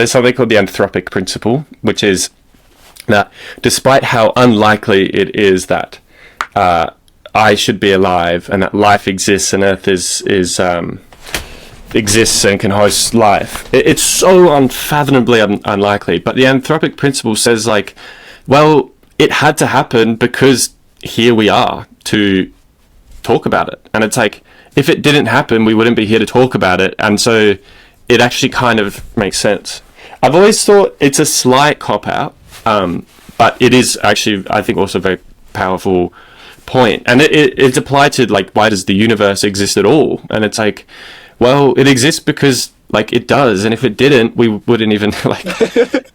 There's something called the Anthropic principle, which is that despite how unlikely it is that I should be alive and that life exists and Earth exists and can host life, it's so unfathomably unlikely. But the Anthropic principle says, like, well, it had to happen because here we are to talk about it. And it's like, if it didn't happen, we wouldn't be here to talk about it. And so it actually kind of makes sense. I've always thought it's a slight cop-out, but it is actually, I think, also a very powerful point. And it's applied to, like, why does the universe exist at all? And it's like, well, it exists because, like, it does. And if it didn't, we wouldn't even, like,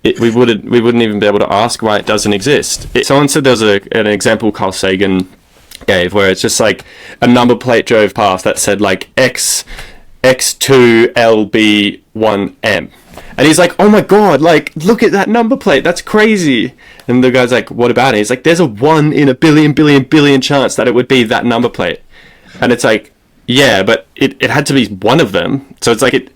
we wouldn't even be able to ask why it doesn't exist. Someone said there's an example Carl Sagan gave where it's just like a number plate drove past that said, like, X2LB1M. And he's like, oh my God, like, look at that number plate. That's crazy. And the guy's like, what about it? He's like, there's a 1 in a billion chance that it would be that number plate. And it's like, yeah, but it had to be one of them. So it's like, it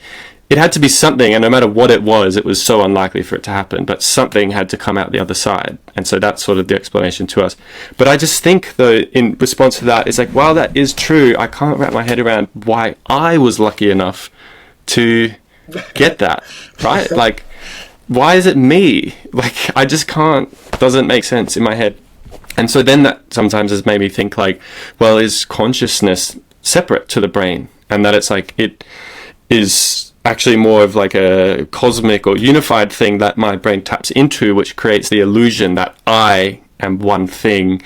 had to be something. And no matter what it was so unlikely for it to happen. But something had to come out the other side. And so that's sort of the explanation to us. But I just think, though, in response to that, it's like, while that is true, I can't wrap my head around why I was lucky enough to get that, right? Like, why is it me? Like, I just can't, doesn't make sense in my head. And so then that sometimes has made me think, like, well, is consciousness separate to the brain? And that it's like, it is actually more of like a cosmic or unified thing that my brain taps into, which creates the illusion that I am one thing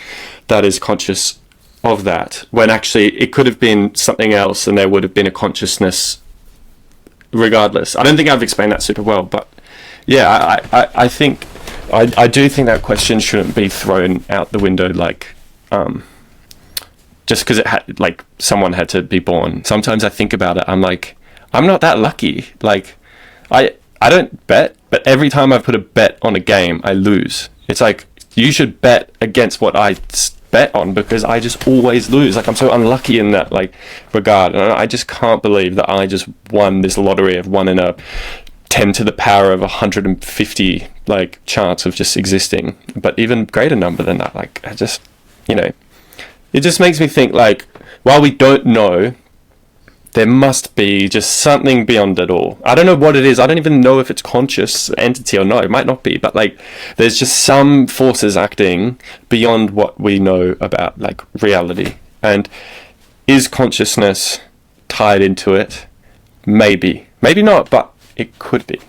that is conscious of that, when actually it could have been something else and there would have been a consciousness regardless. I don't think I've explained that super well, but yeah, I think I do think that question shouldn't be thrown out the window, like, just because it had, like, someone had to be born. Sometimes I think about it, I'm like, I'm not that lucky. Like, I don't bet, but every time I put a bet on a game, I lose. It's like, you should bet against what I bet on, because I just always lose. Like, I'm so unlucky in that, like, regard. And I just can't believe that I just won this lottery of 1 in a 10 to the power of 150, like, chance of just existing. But even greater number than that, like, I just, you know, it just makes me think, like, while we don't know, there must be just something beyond it all. I don't know what it is. I don't even know if it's conscious entity or not. It might not be, but, like, there's just some forces acting beyond what we know about, like, reality. And is consciousness tied into it? Maybe. Maybe not, but it could be.